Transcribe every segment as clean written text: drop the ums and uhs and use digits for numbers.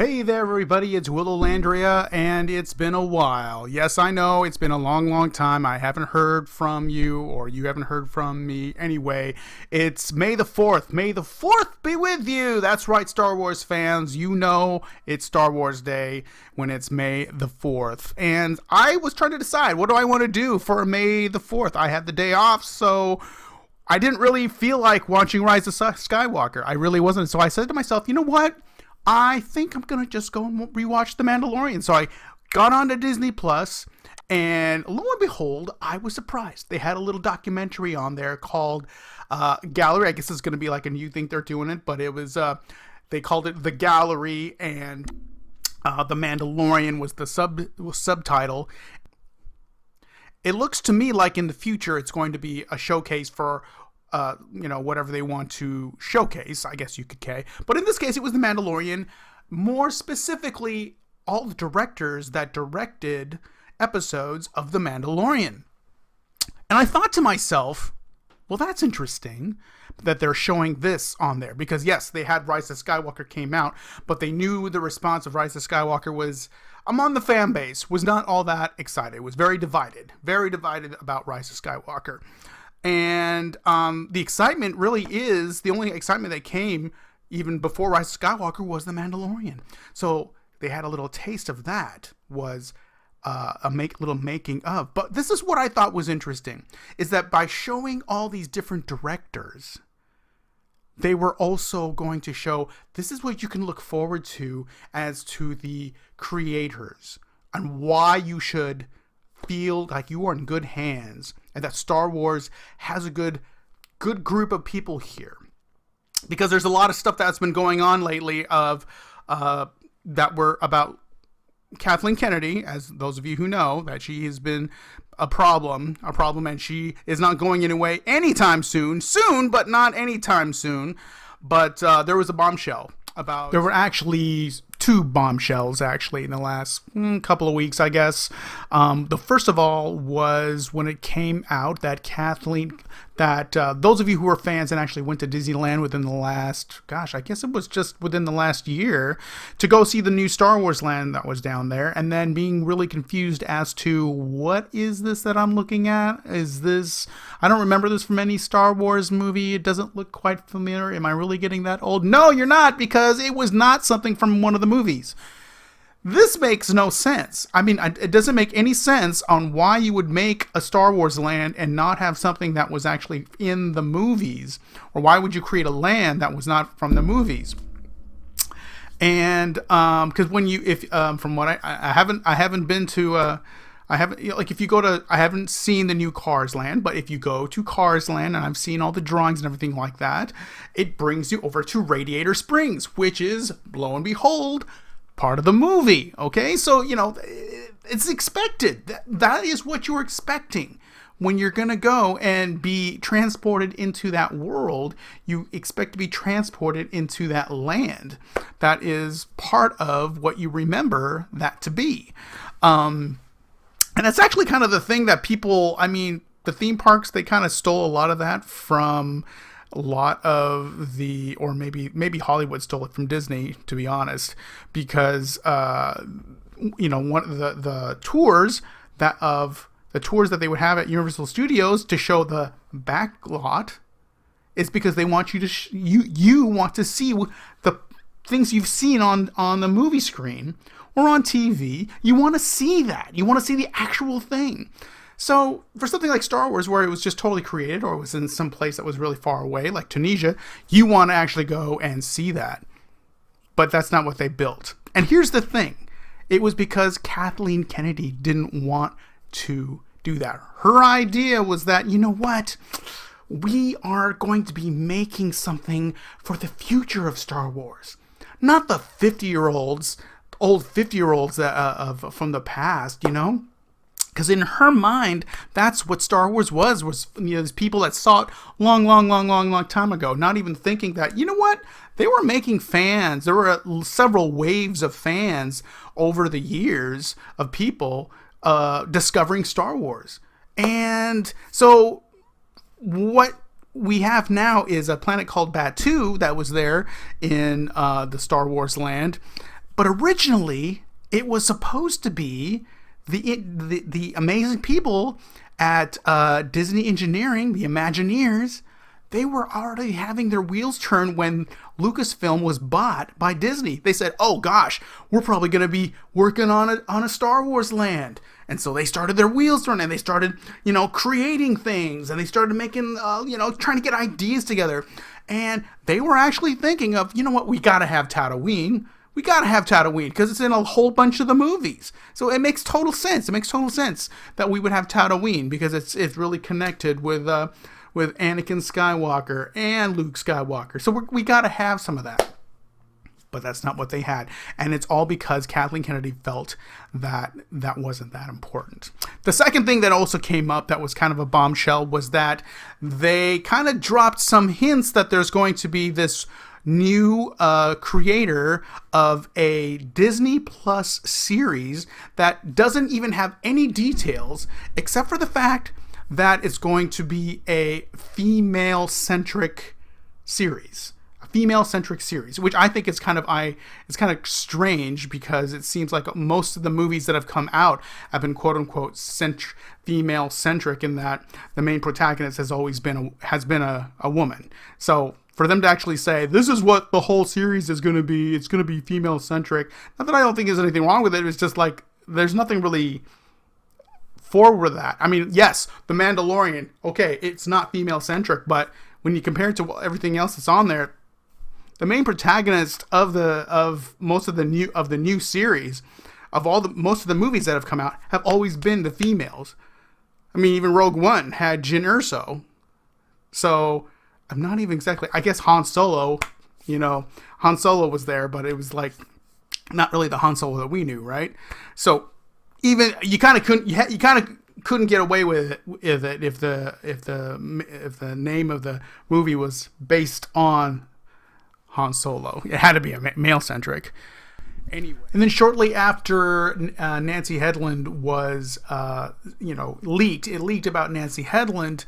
Hey there, everybody. It's Willow Landria, and it's been a while. Yes, I know it's been a long time. I haven't heard from you, or you haven't heard from me. Anyway, it's May the 4th. May the 4th be with you. That's right, Star Wars fans. You know it's Star Wars Day when it's May the 4th. And I was trying to decide, what do I want to do for May the 4th? I had the day off, so I didn't really feel like watching Rise of Skywalker. I really wasn't. So I said to myself, you know what? I think I'm going to just go and rewatch The Mandalorian. So I got onto Disney Plus, and lo and behold, I was surprised. They had a little documentary on there called Gallery. I guess it's going to be like a new thing they're doing it, but it was, they called it The Gallery, and The Mandalorian was the subtitle. It looks to me like in the future it's going to be a showcase for whatever they want to showcase, I guess you could say. But in this case, it was The Mandalorian. More specifically, all the directors that directed episodes of The Mandalorian. And I thought to myself, well, that's interesting that they're showing this on there. Because yes, they had Rise of Skywalker came out, but they knew the response of Rise of Skywalker was, among the fan base, was not all that excited. It was very divided about Rise of Skywalker. And the excitement really is, the only excitement that came even before Rise of Skywalker was The Mandalorian. So they had a little taste of that, was little making of. But this is what I thought was interesting, is that by showing all these different directors, they were also going to show, this is what you can look forward to as to the creators, and why you should feel like you are in good hands, and that Star Wars has a good group of people here. Because there's a lot of stuff that's been going on lately of that were about Kathleen Kennedy, as those of you who know, that she has been a problem, and she is not going away anytime soon, but not anytime soon. But there was a bombshell about, there were actually two bombshells actually in the last couple of weeks, I guess. The first of all was when it came out that those of you who are fans and actually went to Disneyland within the last, I guess it was just within the last year, to go see the new Star Wars land that was down there, and then being really confused as to, what is this that I'm looking at? Is this, I don't remember this from any Star Wars movie. It doesn't look quite familiar. Am I really getting that old? No, you're not, because it was not something from one of the movies. This makes no sense. I mean, it doesn't make any sense on why you would make a Star Wars land and not have something that was actually in the movies, or why would you create a land that was not from the movies? And because when you, if from what I haven't been to, I haven't, like, if you go to, I haven't seen the new Cars Land, but if you go to Cars Land, and I've seen all the drawings and everything like that, it brings you over to Radiator Springs, which is, lo and behold, part of the movie. Okay, so it's expected. That is what you're expecting when you're gonna go and be transported into that world. You expect to be transported into that land. That is part of what you remember that to be. And that's actually kind of the thing that people, I mean, the theme parks, they kind of stole a lot of that from a lot of the, or maybe Hollywood stole it from Disney, to be honest, because one of the tours that they would have at Universal Studios to show the back lot is because they want you to you want to see the things you've seen on the movie screen or on TV. You want to see that. You want to see the actual thing. So for something like Star Wars, where it was just totally created, or it was in some place that was really far away, like Tunisia, you want to actually go and see that. But that's not what they built. And here's the thing. It was because Kathleen Kennedy didn't want to do that. Her idea was that, you know what? We are going to be making something for the future of Star Wars. Not the old 50-year-olds from the past, Because in her mind, that's what Star Wars was these people that saw it long time ago, not even thinking that, you know what, they were making fans. There were several waves of fans over the years of people discovering Star Wars. And so what we have now is a planet called Batuu that was there in the Star Wars land. But originally, it was supposed to be the amazing people at Disney Engineering, the Imagineers. They were already having their wheels turn when Lucasfilm was bought by Disney. They said, "Oh gosh, we're probably going to be working on a Star Wars land." And so they started their wheels turning, and they started, creating things, and they started making, trying to get ideas together. And they were actually thinking of, we got to have Tatooine. We got to have Tatooine because it's in a whole bunch of the movies. So it makes total sense. It makes total sense that we would have Tatooine because it's really connected with Anakin Skywalker and Luke Skywalker. So we got to have some of that. But that's not what they had. And it's all because Kathleen Kennedy felt that wasn't that important. The second thing that also came up that was kind of a bombshell was that they kind of dropped some hints that there's going to be this new creator of a Disney Plus series that doesn't even have any details except for the fact that it's going to be a female-centric series. Female-centric series, which I think is kind of strange because it seems like most of the movies that have come out have been quote-unquote female-centric in that the main protagonist has always been a woman. So for them to actually say, this is what the whole series is going to be, it's going to be female-centric, not that I don't think there's anything wrong with it, it's just like there's nothing really forward that. I mean, yes, The Mandalorian, okay, it's not female-centric, but when you compare it to everything else that's on there, the main protagonist of most of the new series, most of the movies that have come out, have always been the females. I mean, even Rogue One had Jyn Erso. So I'm not even exactly. I guess Han Solo. Han Solo was there, but it was like not really the Han Solo that we knew, right? So even you kind of couldn't get away with it if the name of the movie was based on Han Solo. It had to be a male-centric. Anyway. And then shortly after Nancy Headland was, leaked, it leaked about Nancy Headland,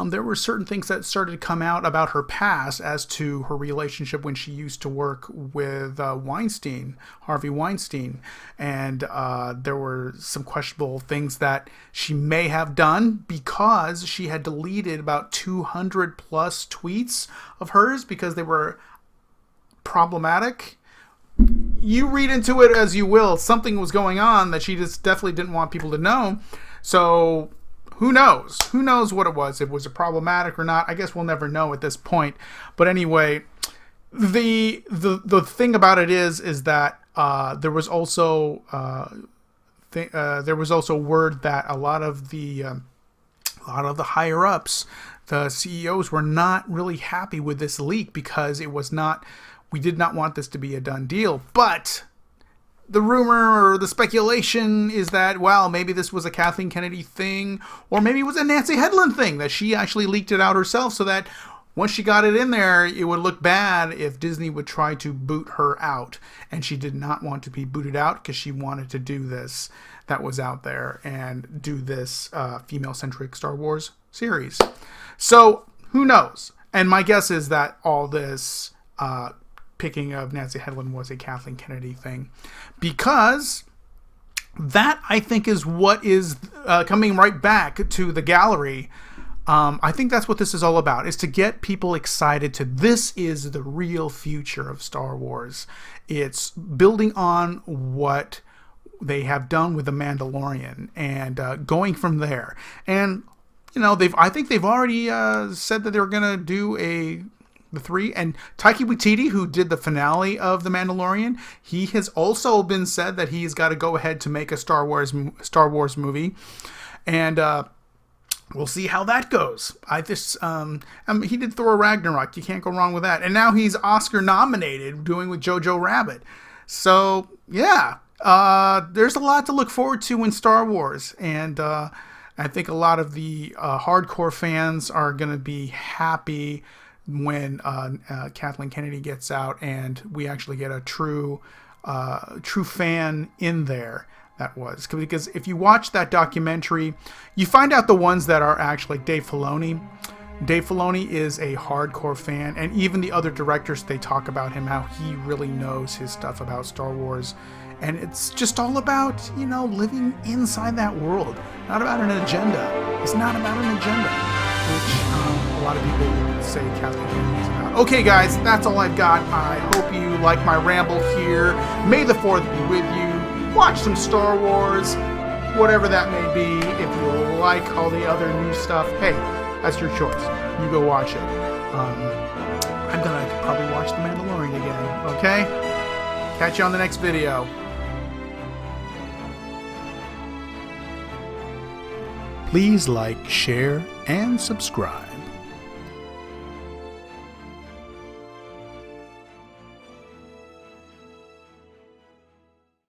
there were certain things that started to come out about her past as to her relationship when she used to work with Harvey Weinstein. And there were some questionable things that she may have done because she had deleted about 200 plus tweets of hers because they were problematic. You read into it as you will. Something was going on that she just definitely didn't want people to know. So who knows? Who knows what it was? If it was problematic or not? I guess we'll never know at this point. But anyway, the thing about it is that there was also word that a lot of the higher ups, the CEOs, were not really happy with this leak because it was not. We did not want this to be a done deal, but the rumor or the speculation is that, well, maybe this was a Kathleen Kennedy thing, or maybe it was a Nancy Headland thing, that she actually leaked it out herself so that once she got it in there, it would look bad if Disney would try to boot her out. And she did not want to be booted out because she wanted to do this that was out there and do this female-centric Star Wars series. So, who knows? And my guess is that all this picking of Nancy Headland was a Kathleen Kennedy thing, because that, I think, is what is coming right back to the gallery. I think that's what this is all about, is to get people excited to this is the real future of Star Wars. It's building on what they have done with The Mandalorian and going from there. And, I think they've already said that they're going to do the 3, and Taika Waititi, who did the finale of The Mandalorian, he has also been said that he's got to go ahead to make a Star Wars movie, and we'll see how that goes. He did Thor Ragnarok. You can't go wrong with that, and now he's Oscar nominated doing with Jojo Rabbit. So yeah, there's a lot to look forward to in Star Wars, and I think a lot of the hardcore fans are going to be happy when Kathleen Kennedy gets out and we actually get a true fan in there. That was because if you watch that documentary, you find out the ones that are actually Dave Filoni. Dave Filoni is a hardcore fan, and even the other directors, they talk about him, how he really knows his stuff about Star Wars. And it's just all about, you know, living inside that world. Not about an agenda. It's not about an agenda, which a lot of people say Kathleen Kennedy is about. Okay, guys, that's all I've got. I hope you like my ramble here. May the 4th be with you. Watch some Star Wars, whatever that may be. If you like all the other new stuff, hey, that's your choice. You go watch it. I'm gonna probably watch The Mandalorian again, okay? Catch you on the next video. Please like, share, and subscribe.